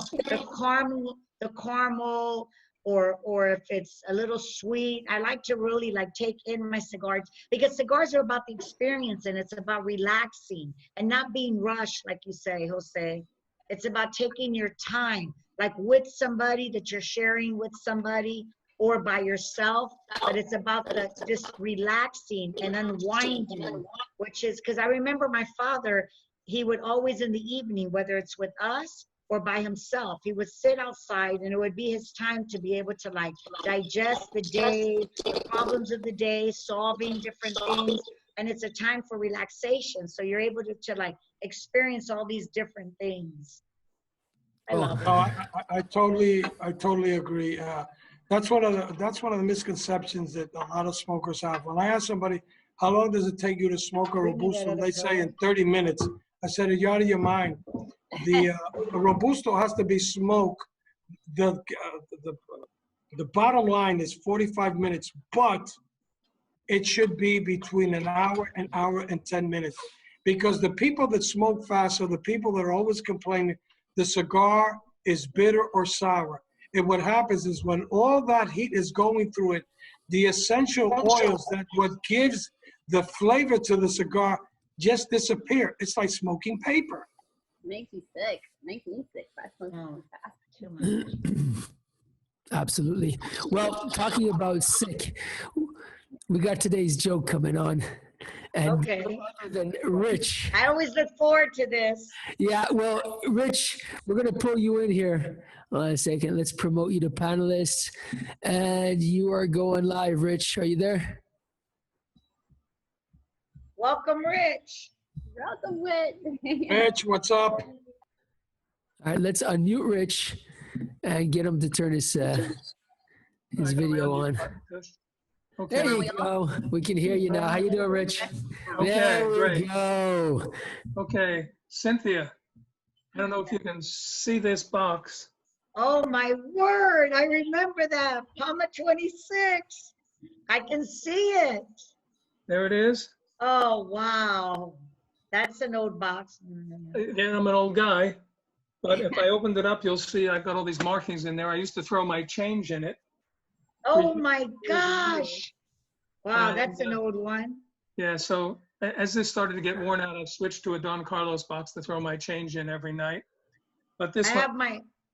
the caramel, or if it's a little sweet. I like to really like take in my cigars, because cigars are about the experience, and it's about relaxing and not being rushed, like you say, Jose. It's about taking your time, like with somebody that you're sharing with somebody, or by yourself. But it's about just relaxing and unwinding, which is, because I remember my father, he would always in the evening, whether it's with us or by himself, he would sit outside, and it would be his time to be able to like digest the day, the problems of the day, solving different things. And it's a time for relaxation. So you're able to like experience all these different things. I love it. No, I totally agree. That's one of the misconceptions that a lot of smokers have. When I ask somebody, how long does it take you to smoke a Bring me that Robusto? other They say in color. 30 minutes. I said, are you out of your mind? The Robusto has to be smoked. The bottom line is 45 minutes, but it should be between an hour and 10 minutes. Because the people that smoke fast are the people that are always complaining the cigar is bitter or sour. And what happens is when all that heat is going through it, the essential oils that what gives the flavor to the cigar just disappear. It's like smoking paper. Makes you sick. Makes me sick. By smoking fast. Too much. Absolutely. Well, talking about sick, we got today's joke coming on. And Okay. other than Rich. I always look forward to this. Yeah, well, Rich, we're going to pull you in here. Hold on a second. Let's promote you to panelists. And you are going live, Rich. Are you there? Welcome, Rich. Welcome, Wit. Mitch, what's up? All right, let's unmute Rich and get him to turn his video on. Okay. There you go. We can hear you now. How you doing, Rich? Okay, There we great. go. Okay, Cynthia, I don't know if you can see this box. Oh my word, I remember that. Palma 26. I can see it. There it is. Oh, wow. That's an old box. Yeah, I'm an old guy, but if I opened it up, you'll see I've got all these markings in there. I used to throw my change in it. Oh my gosh. Wow, And, that's an old one. Yeah, so as this started to get worn out, I switched to a Don Carlos box to throw my change in every night. But I this one, have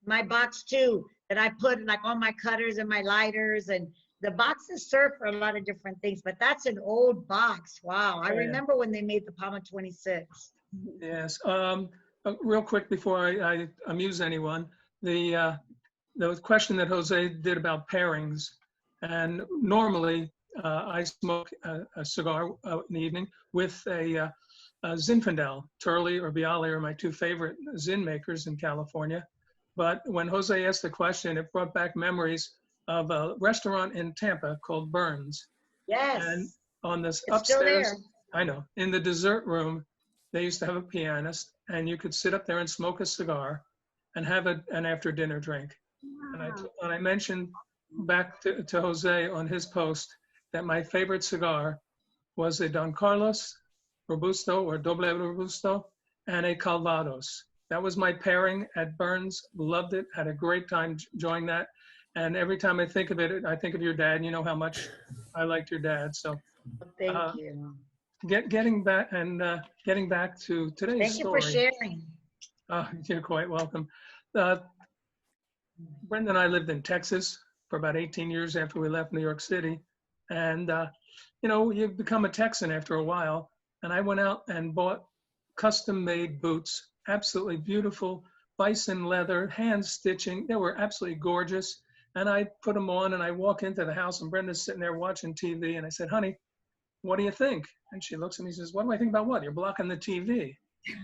my box too, that I put like all my cutters and my lighters, and the boxes serve for a lot of different things, but that's an old box. Wow. I Yeah. remember when they made the Palma 26. yes. Real quick before I amuse anyone, the question that Jose did about pairings, and normally I smoke a cigar in the evening with a Zinfandel. Turley or Bialy are my two favorite Zin makers in California. But when Jose asked the question, it brought back memories of a restaurant in Tampa called Burns. Yes. And on this It's still upstairs, there. I know, in the dessert room, they used to have a pianist, and you could sit up there and smoke a cigar and have an after dinner drink. And I mentioned back to Jose on his post that my favorite cigar was a Don Carlos Robusto or Doble Robusto and a Calvados. That was my pairing at Burns. Loved it. Had a great time enjoying that. And every time I think of it, I think of your dad. You know how much I liked your dad. So Thank you. getting back to today's Thank you story. for sharing. You're quite welcome. Brenda and I lived in Texas for about 18 years after we left New York City. And, you become a Texan after a while. And I went out and bought custom-made boots, absolutely beautiful, bison leather, hand stitching. They were absolutely gorgeous. And I put them on and I walk into the house and Brenda's sitting there watching TV. And I said, honey, what do you think? And she looks at me and says, what do I think about what? You're blocking the TV.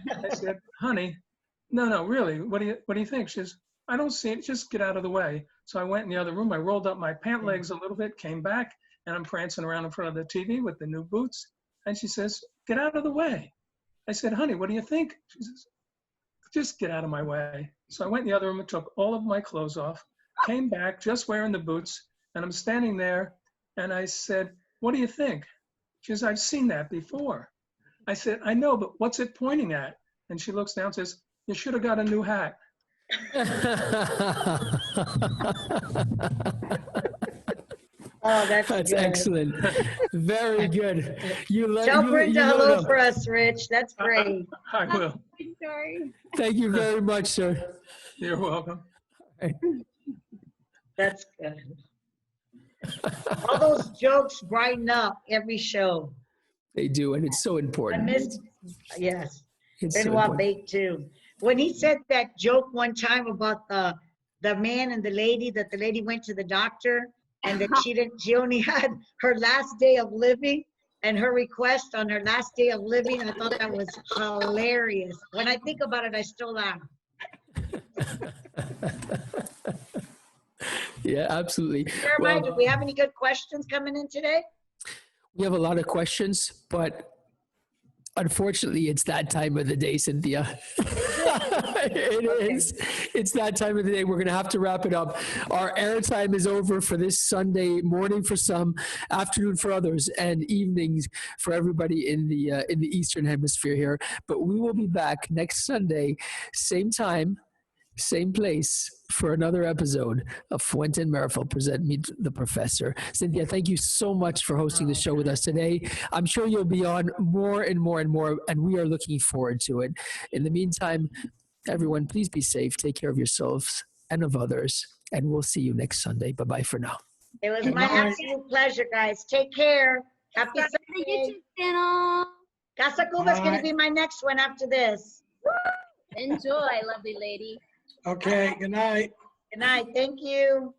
I said, honey, no, really, what do you think? She says, I don't see it, just get out of the way. So I went in the other room, I rolled up my pant legs a little bit, came back, and I'm prancing around in front of the TV with the new boots. And she says, get out of the way. I said, honey, what do you think? She says, just get out of my way. So I went in the other room and took all of my clothes off, came back just wearing the boots, and I'm standing there, and I said, what do you think? She says, I've seen that before. I said, I know, but what's it pointing at? And she looks down and says, you should have got a new hat. Oh, that's That's good. excellent. Very good. Tell Brenda hello learned for us, Rich. That's great. I will. Sorry. Thank you very much, sir. You're welcome. That's good. All those jokes brighten up every show. They do, and it's so I important. missed, yes. It's so Benoit important. Bake too. When he said that joke one time about the man and the lady, that the lady went to the doctor and that she only had her last day of living, and her request on her last day of living, I thought that was hilarious. When I think about it, I still laugh. Yeah, absolutely. Jeremiah, do we have any good questions coming in today? We have a lot of questions, but unfortunately, it's that time of the day, Cynthia. It is. It's that time of the day. We're going to have to wrap it up. Our airtime is over for this Sunday morning for some, afternoon for others, and evenings for everybody in the Eastern Hemisphere here. But we will be back next Sunday, same time, same place, for another episode of Fuente and Meerapfel present Meet the Professor. Cynthia, thank you so much for hosting the show with us today. I'm sure you'll be on more and more and more, and we are looking forward to it. In the meantime, everyone, please be safe. Take care of yourselves and of others, and we'll see you next Sunday. Bye-bye for now. It was Good my night. absolute pleasure, guys. Take care. Happy The Sunday. YouTube channel. Casa Cuba's going Bye. to be my next one after this. Enjoy, lovely lady. Okay, good night. Good night. Thank you.